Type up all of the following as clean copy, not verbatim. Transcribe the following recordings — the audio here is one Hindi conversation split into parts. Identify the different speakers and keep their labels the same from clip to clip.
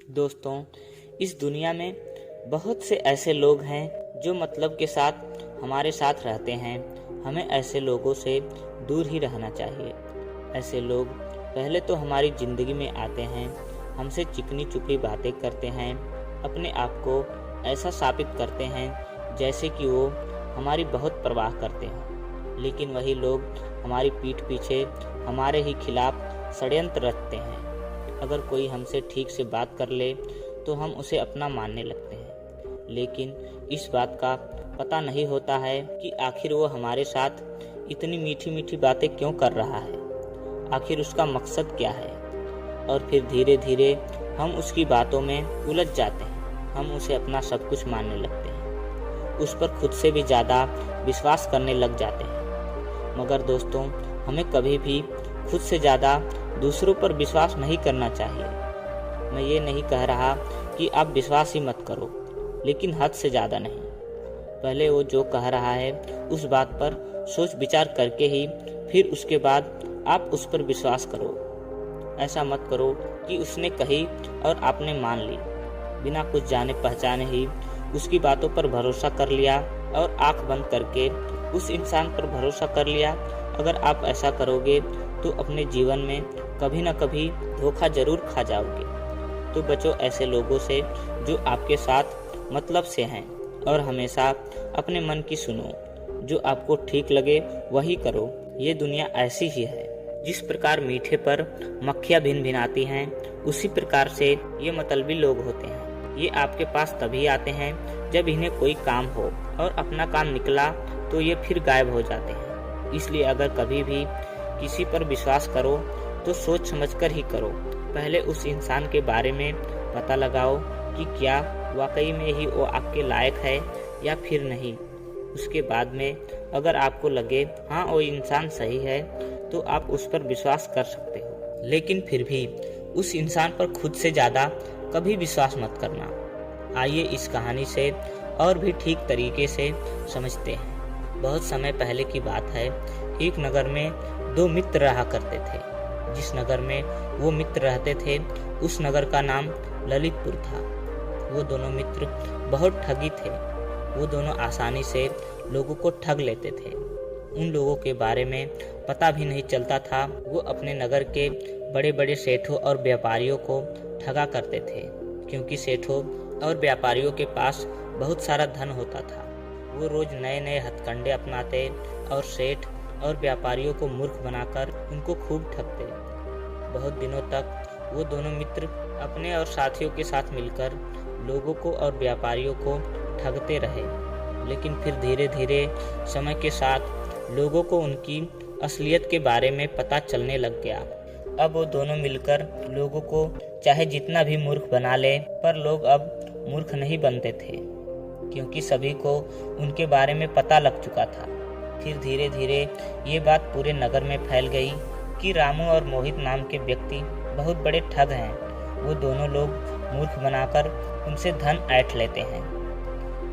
Speaker 1: दोस्तों, इस दुनिया में बहुत से ऐसे लोग हैं जो मतलब के साथ हमारे साथ रहते हैं। हमें ऐसे लोगों से दूर ही रहना चाहिए। ऐसे लोग पहले तो हमारी ज़िंदगी में आते हैं, हमसे चिकनी चुपड़ी बातें करते हैं, अपने आप को ऐसा साबित करते हैं जैसे कि वो हमारी बहुत परवाह करते हैं। लेकिन वही लोग हमारी पीठ पीछे हमारे ही खिलाफ षड्यंत्र रचते हैं। अगर कोई हमसे ठीक से बात कर ले तो हम उसे अपना मानने लगते हैं, लेकिन इस बात का पता नहीं होता है कि आखिर वो हमारे साथ इतनी मीठी मीठी बातें क्यों कर रहा है, आखिर उसका मकसद क्या है। और फिर धीरे धीरे हम उसकी बातों में उलझ जाते हैं, हम उसे अपना सब कुछ मानने लगते हैं, उस पर खुद से भी ज़्यादा विश्वास करने लग जाते हैं। मगर दोस्तों, हमें कभी भी खुद से ज़्यादा दूसरों पर विश्वास नहीं करना चाहिए। मैं ये नहीं कह रहा कि आप विश्वास ही मत करो, लेकिन हद से ज़्यादा नहीं। पहले वो जो कह रहा है उस बात पर सोच विचार करके ही फिर उसके बाद आप उस पर विश्वास करो। ऐसा मत करो कि उसने कही और आपने मान ली, बिना कुछ जाने पहचाने ही उसकी बातों पर भरोसा कर लिया और आंख बंद करके उस इंसान पर भरोसा कर लिया। अगर आप ऐसा करोगे तो अपने जीवन में कभी न कभी धोखा जरूर खा जाओगे। तो बचो ऐसे लोगों से जो आपके साथ मतलब से हैं, और हमेशा अपने मन की सुनो। जो आपको ठीक लगे वही करो। ये दुनिया ऐसी ही है। जिस प्रकार मीठे पर मक्खियाँ भिन भिनाती हैं, उसी प्रकार से ये मतलबी लोग होते हैं। ये आपके पास तभी आते हैं जब इन्हें कोई काम हो, और अपना काम निकला तो ये फिर गायब हो जाते हैं। इसलिए अगर कभी भी किसी पर विश्वास करो तो सोच समझकर ही करो। पहले उस इंसान के बारे में पता लगाओ कि क्या वाकई में ही वो आपके लायक है या फिर नहीं। उसके बाद में अगर आपको लगे हाँ वो इंसान सही है तो आप उस पर विश्वास कर सकते हो। लेकिन फिर भी उस इंसान पर खुद से ज़्यादा कभी विश्वास मत करना। आइए इस कहानी से और भी ठीक तरीके से समझते हैं। बहुत समय पहले की बात है। एक नगर में दो मित्र रहा करते थे। जिस नगर में वो मित्र रहते थे उस नगर का नाम ललितपुर था। वो दोनों मित्र बहुत ठगी थे। वो दोनों आसानी से लोगों को ठग लेते थे। उन लोगों के बारे में पता भी नहीं चलता था। वो अपने नगर के बड़े बड़े सेठों और व्यापारियों को ठगा करते थे, क्योंकि सेठों और व्यापारियों के पास बहुत सारा धन होता था। वो रोज नए नए हथकंडे अपनाते और सेठ और व्यापारियों को मूर्ख बनाकर उनको खूब ठगते। बहुत दिनों तक वो दोनों मित्र अपने और साथियों के साथ मिलकर लोगों को और व्यापारियों को ठगते रहे। लेकिन फिर धीरे धीरे समय के साथ लोगों को उनकी असलियत के बारे में पता चलने लग गया। अब वो दोनों मिलकर लोगों को चाहे जितना भी मूर्ख बना ले, पर लोग अब मूर्ख नहीं बनते थे, क्योंकि सभी को उनके बारे में पता लग चुका था। फिर धीरे धीरे ये बात पूरे नगर में फैल गई कि रामू और मोहित नाम के व्यक्ति बहुत बड़े ठग हैं। वो दोनों लोग मूर्ख बनाकर उनसे धन ऐंठ लेते हैं।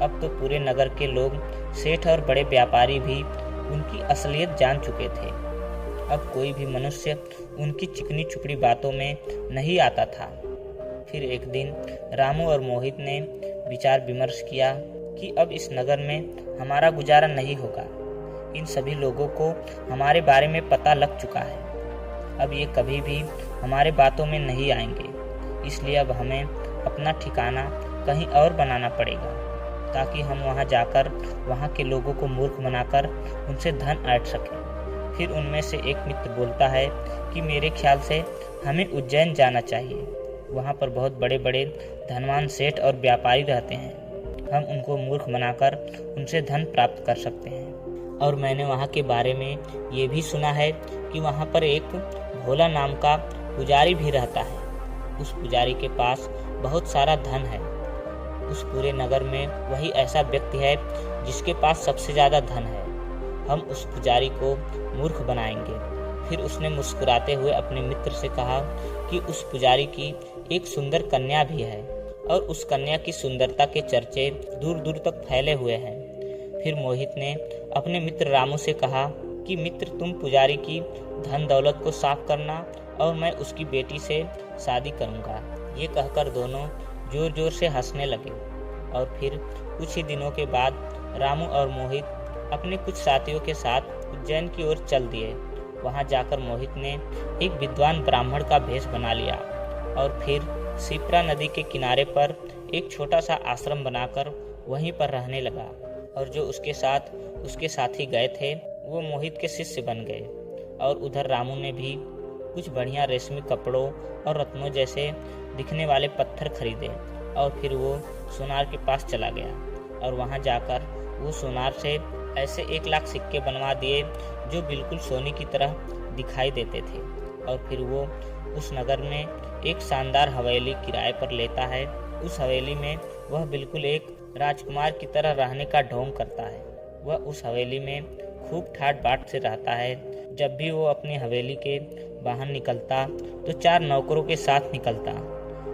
Speaker 1: अब तो पूरे नगर के लोग, सेठ और बड़े व्यापारी भी उनकी असलियत जान चुके थे। अब कोई भी मनुष्य उनकी चिकनी चुपड़ी बातों में नहीं आता था। फिर एक दिन रामू और मोहित ने विचार विमर्श किया कि अब इस नगर में हमारा गुजारा नहीं होगा। इन सभी लोगों को हमारे बारे में पता लग चुका है। अब ये कभी भी हमारे बातों में नहीं आएंगे। इसलिए अब हमें अपना ठिकाना कहीं और बनाना पड़ेगा, ताकि हम वहाँ जाकर वहाँ के लोगों को मूर्ख बनाकर उनसे धन ऐंठ सकें। फिर उनमें से एक मित्र बोलता है कि मेरे ख्याल से हमें उज्जैन जाना चाहिए। वहाँ पर बहुत बड़े बड़े धनवान सेठ और व्यापारी रहते हैं। हम उनको मूर्ख बनाकर उनसे धन प्राप्त कर सकते हैं। और मैंने वहाँ के बारे में ये भी सुना है कि वहाँ पर एक भोला नाम का पुजारी भी रहता है। उस पुजारी के पास बहुत सारा धन है। उस पूरे नगर में वही ऐसा व्यक्ति है जिसके पास सबसे ज़्यादा धन है। हम उस पुजारी को मूर्ख बनाएंगे। फिर उसने मुस्कुराते हुए अपने मित्र से कहा कि उस पुजारी की एक सुंदर कन्या भी है, और उस कन्या की सुंदरता के चर्चे दूर दूर तक फैले हुए हैं। फिर मोहित ने अपने मित्र रामू से कहा कि मित्र, तुम पुजारी की धन दौलत को साफ करना और मैं उसकी बेटी से शादी करूंगा। ये कहकर दोनों जोर जोर से हंसने लगे। और फिर कुछ ही दिनों के बाद रामू और मोहित अपने कुछ साथियों के साथ उज्जैन की ओर चल दिए। वहां जाकर मोहित ने एक विद्वान ब्राह्मण का भेष बना लिया और फिर शिप्रा नदी के किनारे पर एक छोटा सा आश्रम बनाकर वहीं पर रहने लगा। और जो उसके साथी गए थे वो मोहित के शिष्य बन गए। और उधर रामू ने भी कुछ बढ़िया रेशमी कपड़ों और रत्नों जैसे दिखने वाले पत्थर खरीदे और फिर वो सोनार के पास चला गया और वहां जाकर वो सोनार से ऐसे 1 लाख सिक्के बनवा दिए जो बिल्कुल सोने की तरह दिखाई देते थे। और फिर वो उस नगर में एक शानदार हवेली किराए पर लेता है। उस हवेली में वह बिल्कुल एक राजकुमार की तरह रहने का ढोंग करता है। वह उस हवेली में खूब ठाट बाट से रहता है। जब भी वो अपनी हवेली के बाहर निकलता तो 4 नौकरों के साथ निकलता।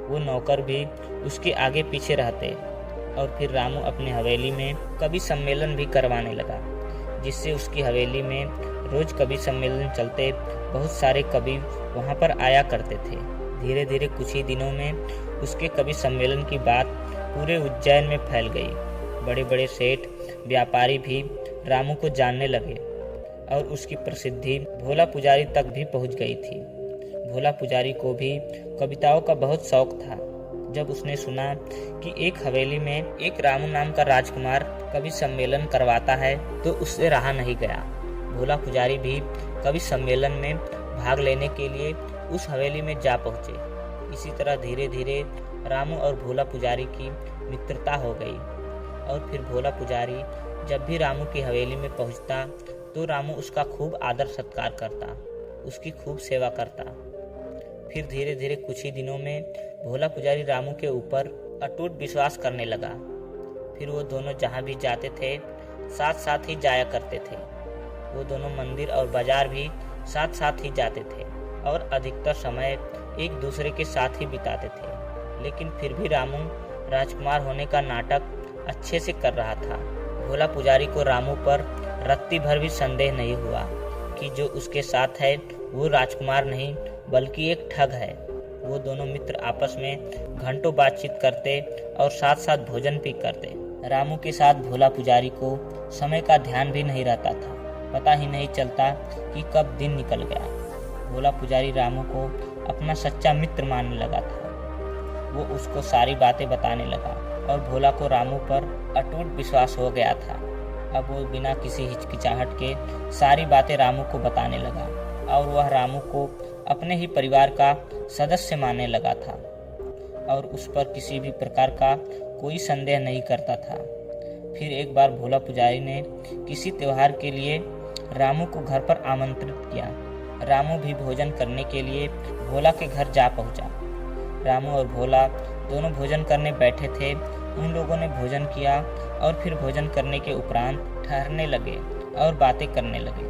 Speaker 1: वो नौकर भी उसके आगे पीछे रहते। और फिर रामू अपनी हवेली में कवि सम्मेलन भी करवाने लगा, जिससे उसकी हवेली में रोज कवि सम्मेलन चलते। बहुत सारे कवि वहाँ पर आया करते थे। धीरे धीरे कुछ ही दिनों में उसके कवि सम्मेलन की बात पूरे उज्जैन में फैल गई। बड़े बड़े सेठ व्यापारी भी रामू को जानने लगे और उसकी प्रसिद्धि भोला पुजारी तक भी पहुंच गई थी। भोला पुजारी को भी कविताओं का बहुत शौक था। जब उसने सुना कि एक हवेली में एक रामू नाम का राजकुमार कवि सम्मेलन करवाता है तो उससे रहा नहीं गया। भोला पुजारी भी कवि सम्मेलन में भाग लेने के लिए उस हवेली में जा पहुंचे। इसी तरह धीरे धीरे रामू और भोला पुजारी की मित्रता हो गई। और फिर भोला पुजारी जब भी रामू की हवेली में पहुंचता तो रामू उसका खूब आदर सत्कार करता, उसकी खूब सेवा करता। फिर धीरे धीरे कुछ ही दिनों में भोला पुजारी रामू के ऊपर अटूट विश्वास करने लगा। फिर वो दोनों जहाँ भी जाते थे साथ साथ ही जाया करते थे। वो दोनों मंदिर और बाजार भी साथ साथ ही जाते थे और अधिकतर समय एक दूसरे के साथ ही बिताते थे। लेकिन फिर भी रामू राजकुमार होने का नाटक अच्छे से कर रहा था। भोला पुजारी को रामू पर रत्ती भर भी संदेह नहीं हुआ कि जो उसके साथ है वो राजकुमार नहीं बल्कि एक ठग है। वो दोनों मित्र आपस में घंटों बातचीत करते और साथ साथ भोजन भी करते। रामू के साथ भोला पुजारी को समय का ध्यान भी नहीं रहता था। पता ही नहीं चलता कि कब दिन निकल गया। भोला पुजारी रामू को अपना सच्चा मित्र मानने लगा था। वो उसको सारी बातें बताने लगा और भोला को रामू पर अटूट विश्वास हो गया था। अब वो बिना किसी हिचकिचाहट के सारी बातें रामू को बताने लगा और वह रामू को अपने ही परिवार का सदस्य मानने लगा था और उस पर किसी भी प्रकार का कोई संदेह नहीं करता था। फिर एक बार भोला पुजारी ने किसी त्योहार के लिए रामू को घर पर आमंत्रित किया। रामू भी भोजन करने के लिए भोला के घर जा पहुंचा। रामू और भोला दोनों भोजन करने बैठे थे। उन लोगों ने भोजन किया और फिर भोजन करने के उपरांत ठहरने लगे और बातें करने लगे।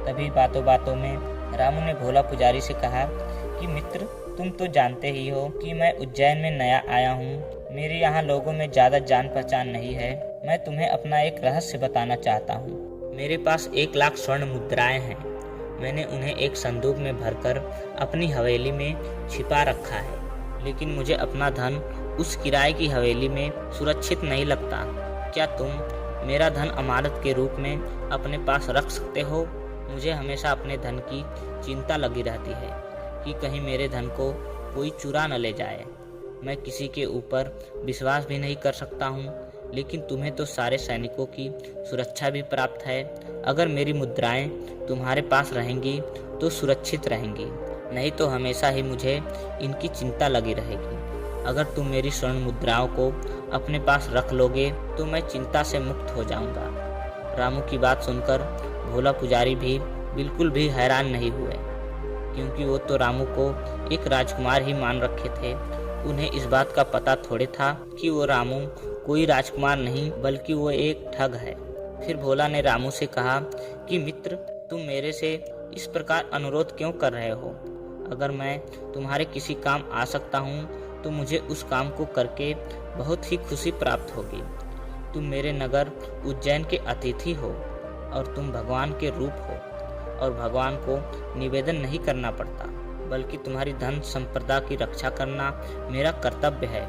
Speaker 1: तभी बातों बातों में रामू ने भोला पुजारी से कहा कि मित्र, तुम तो जानते ही हो कि मैं उज्जैन में नया आया हूँ। मेरे यहाँ लोगों में ज़्यादा जान पहचान नहीं है। मैं तुम्हें अपना एक रहस्य बताना चाहता हूँ। मेरे पास 1 लाख स्वर्ण मुद्राएं हैं। मैंने उन्हें एक संदूक में भरकर अपनी हवेली में छिपा रखा है, लेकिन मुझे अपना धन उस किराए की हवेली में सुरक्षित नहीं लगता। क्या तुम मेरा धन अमानत के रूप में अपने पास रख सकते हो? मुझे हमेशा अपने धन की चिंता लगी रहती है कि कहीं मेरे धन को कोई चुरा न ले जाए। मैं किसी के ऊपर विश्वास भी नहीं कर सकता हूँ, लेकिन तुम्हें तो सारे सैनिकों की सुरक्षा भी प्राप्त है। अगर मेरी मुद्राएं तुम्हारे पास रहेंगी तो सुरक्षित रहेंगी, नहीं तो हमेशा ही मुझे इनकी चिंता लगी रहेगी। अगर तुम मेरी स्वर्ण मुद्राओं को अपने पास रख लोगे तो मैं चिंता से मुक्त हो जाऊंगा। रामू की बात सुनकर भोला पुजारी भी बिल्कुल भी हैरान नहीं हुए, क्योंकि वो तो रामू को एक राजकुमार ही मान रखे थे। उन्हें इस बात का पता थोड़े था कि वो रामू कोई राजकुमार नहीं बल्कि वो एक ठग है। फिर भोला ने रामू से कहा कि मित्र, तुम मेरे से इस प्रकार अनुरोध क्यों कर रहे हो? अगर मैं तुम्हारे किसी काम आ सकता हूँ तो मुझे उस काम को करके बहुत ही खुशी प्राप्त होगी। तुम मेरे नगर उज्जैन के अतिथि हो और तुम भगवान के रूप हो और भगवान को निवेदन नहीं करना पड़ता। बल्कि तुम्हारी धन संपदा की रक्षा करना मेरा कर्तव्य है।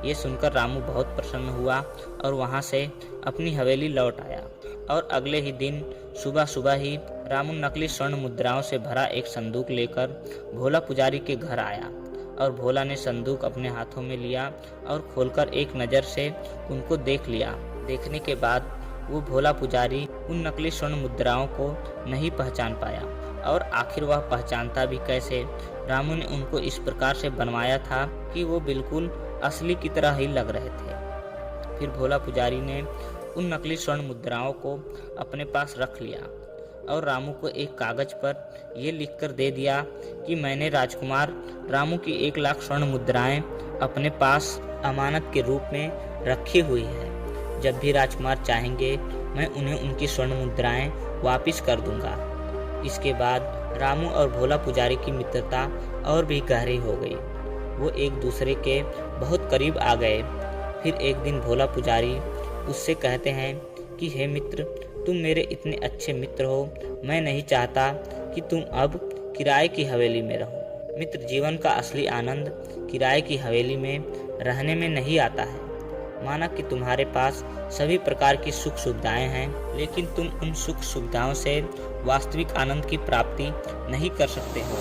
Speaker 1: ये सुनकर रामू बहुत प्रसन्न हुआ और वहाँ से अपनी हवेली लौट आया। और अगले ही दिन सुबह सुबह ही रामू नकली स्वर्ण मुद्राओं से भरा एक संदूक लेकर भोला पुजारी के घर आया। और भोला ने संदूक अपने हाथों में लिया और खोलकर एक नज़र से उनको देख लिया। देखने के बाद वो भोला पुजारी उन नकली स्वर्ण मुद्राओं को नहीं पहचान पाया। और आखिर वह पहचानता भी कैसे? रामू ने उनको इस प्रकार से बनवाया था कि वो बिल्कुल असली की तरह ही लग रहे थे। फिर भोला पुजारी ने उन नकली स्वर्ण मुद्राओं को अपने पास रख लिया और रामू को एक कागज पर ये लिखकर दे दिया कि मैंने राजकुमार रामू की 1 लाख स्वर्ण मुद्राएं अपने पास अमानत के रूप में रखी हुई है। जब भी राजकुमार चाहेंगे मैं उन्हें उनकी स्वर्ण मुद्राएं वापिस कर दूंगा। इसके बाद रामू और भोला पुजारी की मित्रता और भी गहरी हो गई। वो एक दूसरे के बहुत करीब आ गए। फिर एक दिन भोला पुजारी उससे कहते हैं कि हे मित्र, तुम मेरे इतने अच्छे मित्र हो, मैं नहीं चाहता कि तुम अब किराए की हवेली में रहो। मित्र, जीवन का असली आनंद किराए की हवेली में रहने में नहीं आता है। माना कि तुम्हारे पास सभी प्रकार की सुख सुविधाएं हैं, लेकिन तुम उन सुख सुविधाओं से वास्तविक आनंद की प्राप्ति नहीं कर सकते हो।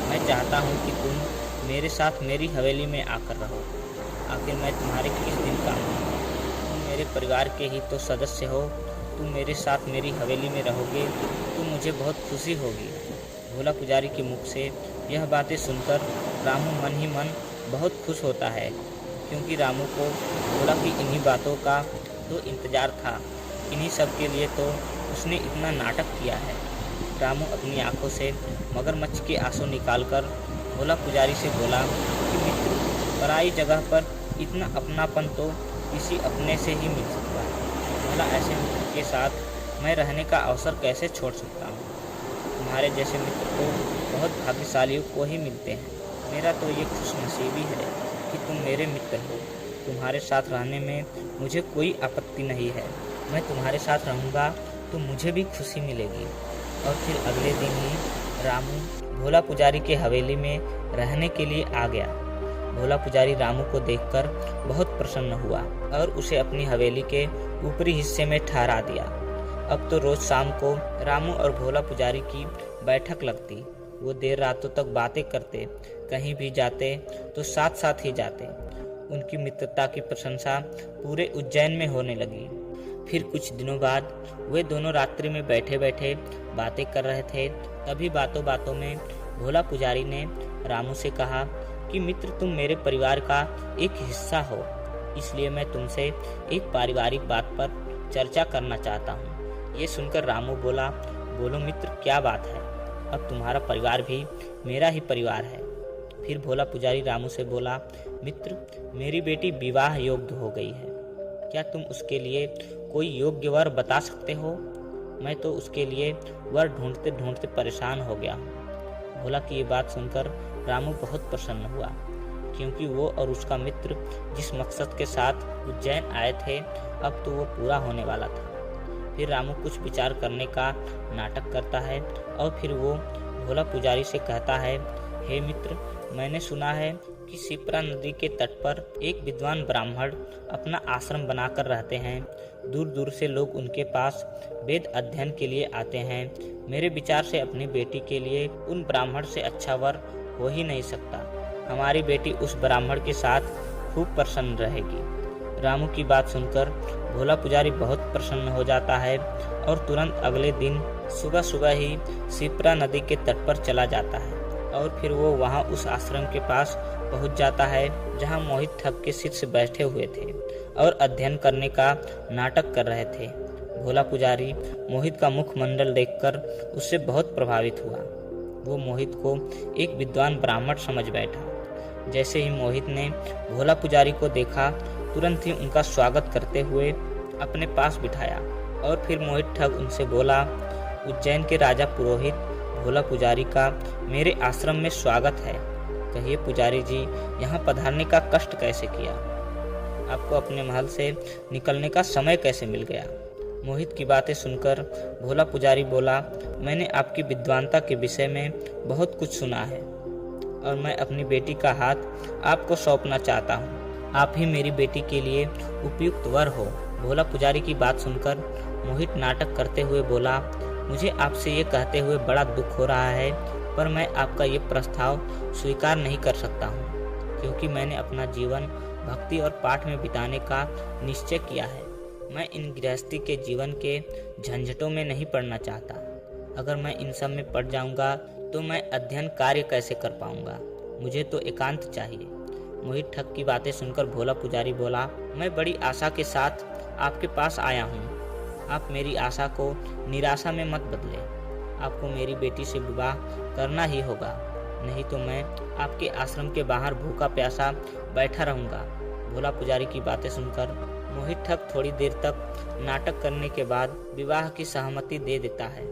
Speaker 1: मैं चाहता हूँ कि तुम मेरे साथ मेरी हवेली में आकर रहो। आखिर मैं तुम्हारे किस दिन का हूँ? तुम मेरे परिवार के ही तो सदस्य हो। तुम मेरे साथ मेरी हवेली में रहोगे तो मुझे बहुत खुशी होगी। भोला पुजारी के मुख से यह बातें सुनकर रामू मन ही मन बहुत खुश होता है, क्योंकि रामू को भोला की इन्हीं बातों का तो इंतजार था। इन्हीं सब के लिए तो उसने इतना नाटक किया है। रामू अपनी आंखों से मगरमच्छ के आंसू निकालकर भोला पुजारी से बोला कि मित्र, पराई जगह पर इतना अपनापन तो किसी अपने से ही मिल सकता है। भला ऐसे मित्र के साथ मैं रहने का अवसर कैसे छोड़ सकता हूँ? तुम्हारे जैसे मित्र तो बहुत भाग्यशालियों को ही मिलते हैं। मेरा तो ये खुशनसीबी है कि तुम मेरे मित्र हो। तुम्हारे साथ रहने में मुझे कोई आपत्ति नहीं है। मैं तुम्हारे साथ रहूँगा तो मुझे भी खुशी मिलेगी। और फिर अगले दिन ही रामू भोला पुजारी के हवेली में रहने के लिए आ गया। भोला पुजारी रामू को देखकर बहुत प्रसन्न हुआ और उसे अपनी हवेली के ऊपरी हिस्से में ठहरा दिया। अब तो रोज शाम को रामू और भोला पुजारी की बैठक लगती। वो देर रातों तक बातें करते, कहीं भी जाते तो साथ साथ ही जाते। उनकी मित्रता की प्रशंसा पूरे उज्जैन में होने लगी। फिर कुछ दिनों बाद वे दोनों रात्रि में बैठे बैठे बातें कर रहे थे। तभी बातों बातों में भोला पुजारी ने रामू से कहा कि मित्र, तुम मेरे परिवार का एक हिस्सा हो, इसलिए मैं तुमसे एक पारिवारिक बात पर चर्चा करना चाहता हूँ। ये सुनकर रामू बोला, बोलो मित्र, क्या बात है? अब तुम्हारा परिवार भी मेरा ही परिवार है। फिर भोला पुजारी रामू से बोला, मित्र, मेरी बेटी विवाह योग्य हो गई है। क्या तुम उसके लिए कोई योग्य वर बता सकते हो? मैं तो उसके लिए वर ढूंढते ढूंढते परेशान हो गया हूँ। भोला की ये बात सुनकर रामू बहुत प्रसन्न हुआ, क्योंकि वो और उसका मित्र जिस मकसद के साथ उज्जैन आए थे, अब तो वो पूरा होने वाला था। फिर रामू कुछ विचार करने का नाटक करता है और फिर वो भोला पुजारी से कहता है, हे मित्र, मैंने सुना है कि शिप्रा नदी के तट पर एक विद्वान ब्राह्मण अपना आश्रम बनाकर रहते हैं। दूर दूर से लोग उनके पास वेद अध्ययन के लिए आते हैं। मेरे विचार से अपनी बेटी के लिए उन ब्राह्मण से अच्छा वर हो ही नहीं सकता। हमारी बेटी उस ब्राह्मण के साथ खूब प्रसन्न रहेगी। रामू की बात सुनकर भोला पुजारी बहुत प्रसन्न हो जाता है और तुरंत अगले दिन सुबह सुबह ही शिप्रा नदी के तट पर चला जाता है। और फिर वो वहाँ उस आश्रम के पास पहुँच जाता है जहाँ मोहित ठग के शिष्य बैठे हुए थे और अध्ययन करने का नाटक कर रहे थे। भोला पुजारी मोहित का मुखमंडल देखकर उससे बहुत प्रभावित हुआ। वो मोहित को एक विद्वान ब्राह्मण समझ बैठा। जैसे ही मोहित ने भोला पुजारी को देखा, तुरंत ही उनका स्वागत करते हुए अपने पास बिठाया। और फिर मोहित ठग उनसे बोला, उज्जैन के राजा पुरोहित भोला पुजारी का मेरे आश्रम में स्वागत है। कहिए पुजारी जी, यहाँ पधारने का कष्ट कैसे किया? आपको अपने महल से निकलने का समय कैसे मिल गया? मोहित की बातें सुनकर भोला पुजारी बोला, मैंने आपकी विद्वानता के विषय में बहुत कुछ सुना है। और मैं अपनी बेटी का हाथ आपको सौंपना चाहता हूँ। आप ही मेरी बेटी के लिए उपयुक्त वर हो। भोला पुजारी की बात सुनकर मोहित नाटक करते हुए बोला, मुझे आपसे ये कहते हुए बड़ा दुख हो रहा है, पर मैं आपका ये प्रस्ताव स्वीकार नहीं कर सकता हूँ, क्योंकि मैंने अपना जीवन भक्ति और पाठ में बिताने का निश्चय किया है। मैं इन गृहस्थी के जीवन के झंझटों में नहीं पड़ना चाहता। अगर मैं इन सब में पड़ जाऊंगा तो मैं अध्ययन कार्य कैसे कर पाऊंगा। मुझे तो एकांत चाहिए। मोहित ठग की बातें सुनकर भोला पुजारी बोला, मैं बड़ी आशा के साथ आपके पास आया हूँ। आप मेरी आशा को निराशा में मत बदले। आपको मेरी बेटी से विवाह करना ही होगा, नहीं तो मैं आपके आश्रम के बाहर भूखा प्यासा बैठा रहूंगा। भोला पुजारी की बातें सुनकर मोहित ठग थोड़ी देर तक नाटक करने के बाद विवाह की सहमति दे देता है।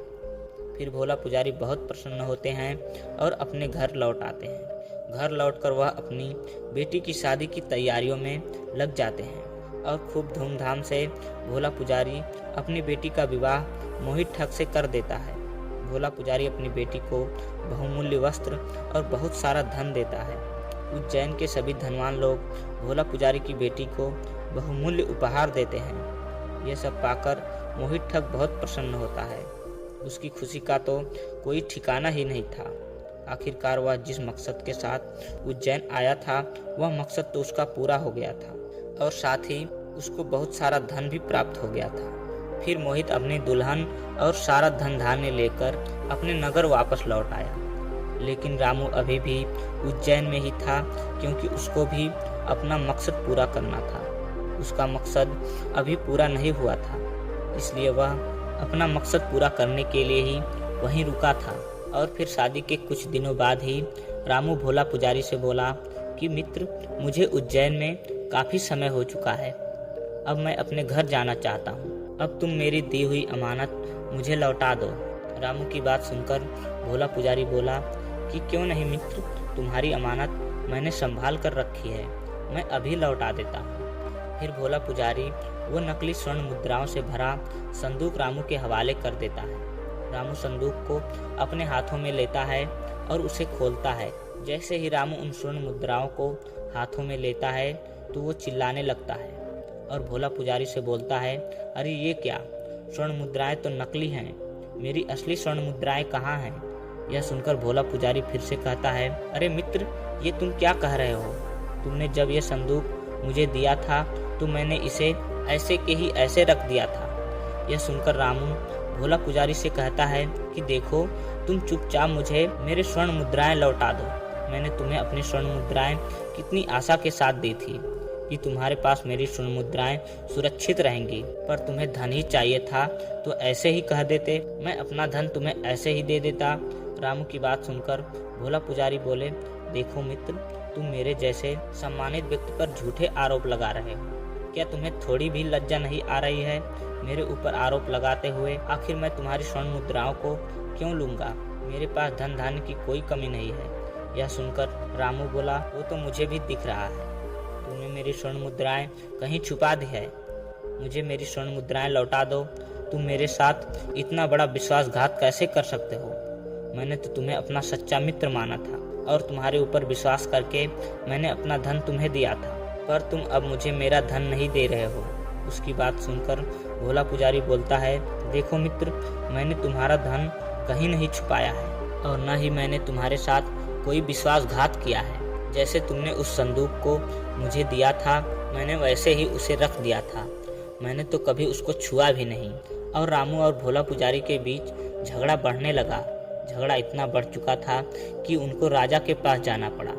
Speaker 1: फिर भोला पुजारी बहुत प्रसन्न होते हैं और अपने घर लौट आते हैं। घर लौटकर वह अपनी बेटी की शादी की तैयारियों में लग जाते हैं और खूब धूमधाम से भोला पुजारी अपनी बेटी का विवाह मोहित ठग से कर देता है। भोला पुजारी अपनी बेटी को बहुमूल्य वस्त्र और बहुत सारा धन देता है। उज्जैन के सभी धनवान लोग भोला पुजारी की बेटी को बहुमूल्य उपहार देते हैं। यह सब पाकर मोहित ठग बहुत प्रसन्न होता है। उसकी खुशी का तो कोई ठिकाना ही नहीं था। आखिरकार वह जिस मकसद के साथ उज्जैन आया था वह मकसद तो उसका पूरा हो गया था और साथ ही उसको बहुत सारा धन भी प्राप्त हो गया था। फिर मोहित अपनी दुल्हन और सारा धन धान्य लेकर अपने नगर वापस लौट आया। लेकिन रामू अभी भी उज्जैन में ही था, क्योंकि उसको भी अपना मकसद पूरा करना था। उसका मकसद अभी पूरा नहीं हुआ था, इसलिए वह अपना मकसद पूरा करने के लिए ही वहीं रुका था। और फिर शादी के कुछ दिनों बाद ही रामू भोला पुजारी से बोला कि मित्र, मुझे उज्जैन में काफ़ी समय हो चुका है। अब मैं अपने घर जाना चाहता हूँ। अब तुम मेरी दी हुई अमानत मुझे लौटा दो। रामू की बात सुनकर भोला पुजारी बोला कि क्यों नहीं मित्र, तुम्हारी अमानत मैंने संभाल कर रखी है, मैं अभी लौटा देता हूँ। फिर भोला पुजारी वो नकली स्वर्ण मुद्राओं से भरा संदूक रामू के हवाले कर देता है। रामू संदूक को अपने हाथों में लेता है और उसे खोलता है। जैसे ही रामू उन स्वर्ण मुद्राओं को हाथों में लेता है तो वो चिल्लाने लगता है और भोला पुजारी से बोलता है, अरे ये क्या, स्वर्ण मुद्राएं तो नकली हैं, मेरी असली स्वर्ण मुद्राएं कहाँ हैं? यह सुनकर भोला पुजारी फिर से कहता है, अरे मित्र, ये तुम क्या कह रहे हो? तुमने जब ये संदूक मुझे दिया था तो मैंने इसे ऐसे के ही ऐसे रख दिया था। यह सुनकर रामू भोला पुजारी से कहता है कि देखो, तुम चुपचाप मुझे मेरे स्वर्ण मुद्राएं लौटा दो। मैंने तुम्हें अपनी स्वर्ण मुद्राएं कितनी आशा के साथ दी थी कि तुम्हारे पास मेरी स्वर्ण मुद्राएं सुरक्षित रहेंगी, पर तुम्हें धन ही चाहिए था तो ऐसे ही कह देते, मैं अपना धन तुम्हें ऐसे ही दे देता। रामू की बात सुनकर भोला पुजारी बोले, देखो मित्र, तुम मेरे जैसे सम्मानित व्यक्ति पर झूठे आरोप लगा रहे हो। क्या तुम्हें थोड़ी भी लज्जा नहीं आ रही है मेरे ऊपर आरोप लगाते हुए? आखिर मैं तुम्हारी स्वर्ण मुद्राओं को क्यों लूंगा? मेरे पास धन धान्य की कोई कमी नहीं है। यह सुनकर रामू बोला, वो तो मुझे भी दिख रहा है, तुमने मेरी स्वर्ण मुद्राएं कहीं छुपा दी है। मुझे मेरी स्वर्ण मुद्राएं लौटा दो। तुम मेरे साथ इतना बड़ा विश्वासघात कैसे कर सकते हो? मैंने तो तुम्हें अपना सच्चा मित्र माना था और तुम्हारे ऊपर विश्वास करके मैंने अपना धन तुम्हें दिया था, पर तुम अब मुझे मेरा धन नहीं दे रहे हो। उसकी बात सुनकर भोला पुजारी बोलता है, देखो मित्र, मैंने तुम्हारा धन कहीं नहीं छुपाया है और न ही मैंने तुम्हारे साथ कोई विश्वासघात किया है। जैसे तुमने उस संदूक को मुझे दिया था, मैंने वैसे ही उसे रख दिया था। मैंने तो कभी उसको छुआ भी नहीं। और रामू और भोला पुजारी के बीच झगड़ा बढ़ने लगा। झगड़ा इतना बढ़ चुका था कि उनको राजा के पास जाना पड़ा।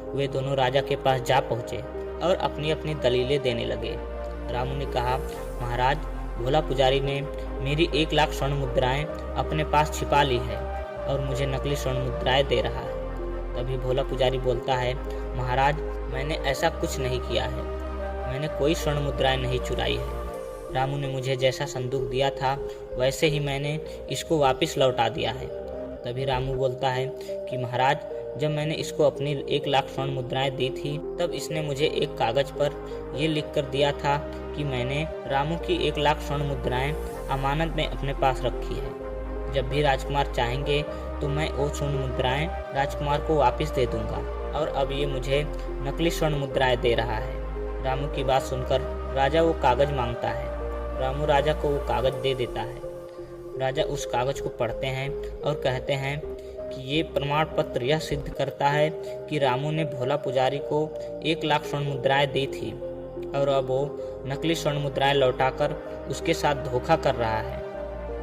Speaker 1: वे दोनों राजा के पास जा पहुँचे और अपनी अपनी दलीलें देने लगे। रामू ने कहा, महाराज, भोला पुजारी ने मेरी 1 लाख स्वर्ण मुद्राएं अपने पास छिपा ली है और मुझे नकली स्वर्ण मुद्राएं दे रहा है। तभी भोला पुजारी बोलता है, महाराज, मैंने ऐसा कुछ नहीं किया है, मैंने कोई स्वर्ण मुद्राएं नहीं चुराई है। रामू ने मुझे जैसा संदूक दिया था वैसे ही मैंने इसको वापस लौटा दिया है। तभी रामू बोलता है कि महाराज, जब मैंने इसको अपनी 1 लाख स्वर्ण मुद्राएं दी थी तब इसने मुझे एक कागज पर ये लिख कर दिया था कि मैंने रामू की 1 लाख स्वर्ण मुद्राएं अमानत में अपने पास रखी है। जब भी राजकुमार चाहेंगे तो मैं वो स्वर्ण मुद्राएं राजकुमार को वापस दे दूंगा, और अब ये मुझे नकली स्वर्ण मुद्राएं दे रहा है। रामू की बात सुनकर राजा वो कागज मांगता है। रामू राजा को वो कागज दे देता है। राजा उस कागज को पढ़ते हैं और कहते हैं कि ये प्रमाण पत्र यह सिद्ध करता है कि रामू ने भोला पुजारी को 1 लाख स्वर्ण मुद्राएं दी थी, और अब वो नकली स्वर्ण मुद्राएं लौटाकर उसके साथ धोखा कर रहा है।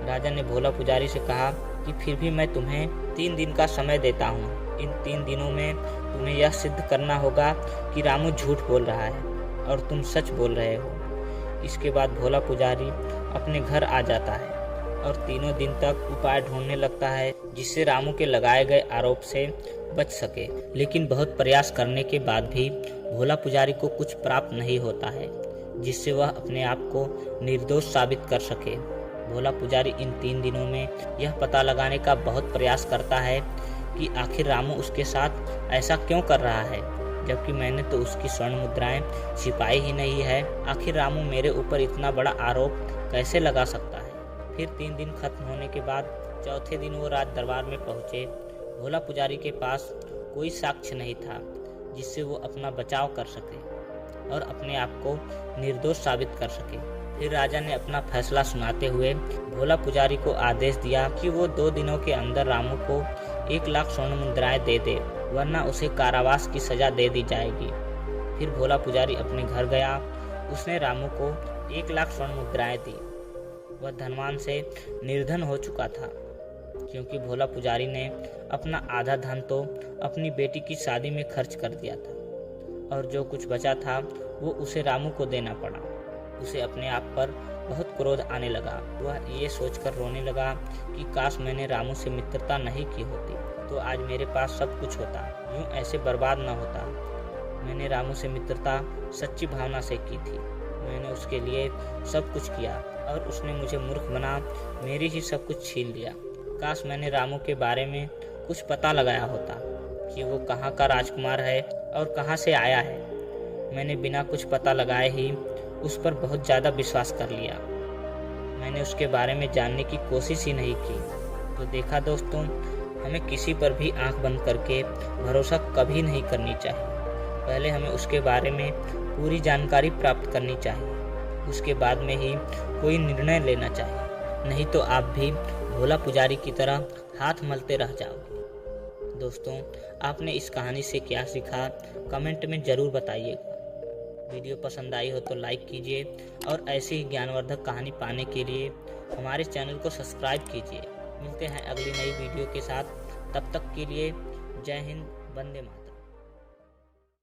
Speaker 1: राजा ने भोला पुजारी से कहा कि फिर भी मैं तुम्हें 3 दिन का समय देता हूँ। इन 3 दिनों में तुम्हें यह सिद्ध करना होगा कि रामू झूठ बोल रहा है और तुम सच बोल रहे हो। इसके बाद भोला पुजारी अपने घर आ जाता है और 3 दिन तक उपाय ढूंढने लगता है जिससे रामू के लगाए गए आरोप से बच सके। लेकिन बहुत प्रयास करने के बाद भी भोला पुजारी को कुछ प्राप्त नहीं होता है जिससे वह अपने आप को निर्दोष साबित कर सके। भोला पुजारी इन 3 दिनों में यह पता लगाने का बहुत प्रयास करता है कि आखिर रामू उसके साथ ऐसा क्यों कर रहा है, जबकि मैंने तो उसकी स्वर्ण मुद्राएं छिपाई ही नहीं है। आखिर रामू मेरे ऊपर इतना बड़ा आरोप कैसे लगा सकता है। फिर 3 दिन खत्म होने के बाद चौथे दिन वो राज दरबार में पहुंचे। भोला पुजारी के पास कोई साक्ष्य नहीं था जिससे वो अपना बचाव कर सके और अपने आप को निर्दोष साबित कर सके। फिर राजा ने अपना फैसला सुनाते हुए भोला पुजारी को आदेश दिया कि वो 2 दिनों के अंदर रामू को 1 लाख स्वर्ण मुद्राएं दे दे, वरना उसे कारावास की सजा दे दी जाएगी। फिर भोला पुजारी अपने घर गया। उसने रामू को 1 लाख स्वर्ण मुद्राएं दी। वह धनवान से निर्धन हो चुका था, क्योंकि भोला पुजारी ने अपना आधा धन तो अपनी बेटी की शादी में खर्च कर दिया था, और जो कुछ बचा था वो उसे रामू को देना पड़ा। उसे अपने आप पर बहुत क्रोध आने लगा। वह ये सोचकर रोने लगा कि काश मैंने रामू से मित्रता नहीं की होती तो आज मेरे पास सब कुछ होता, यूं ऐसे बर्बाद न होता। मैंने रामू से मित्रता सच्ची भावना से की थी। मैंने उसके लिए सब कुछ किया और उसने मुझे मूर्ख बना मेरी ही सब कुछ छीन लिया। काश मैंने रामू के बारे में कुछ पता लगाया होता कि वो कहाँ का राजकुमार है और कहाँ से आया है। मैंने बिना कुछ पता लगाए ही उस पर बहुत ज़्यादा विश्वास कर लिया। मैंने उसके बारे में जानने की कोशिश ही नहीं की। तो देखा दोस्तों, हमें किसी पर भी आंख बंद करके भरोसा कभी नहीं करनी चाहिए। पहले हमें उसके बारे में पूरी जानकारी प्राप्त करनी चाहिए, उसके बाद में ही कोई निर्णय लेना चाहिए, नहीं तो आप भी भोला पुजारी की तरह हाथ मलते रह जाओगे। दोस्तों, आपने इस कहानी से क्या सीखा कमेंट में ज़रूर बताइएगा। वीडियो पसंद आई हो तो लाइक कीजिए और ऐसी ही ज्ञानवर्धक कहानी पाने के लिए हमारे चैनल को सब्सक्राइब कीजिए। मिलते हैं अगली नई वीडियो के साथ। तब तक के लिए जय हिंद, वंदे मातरम।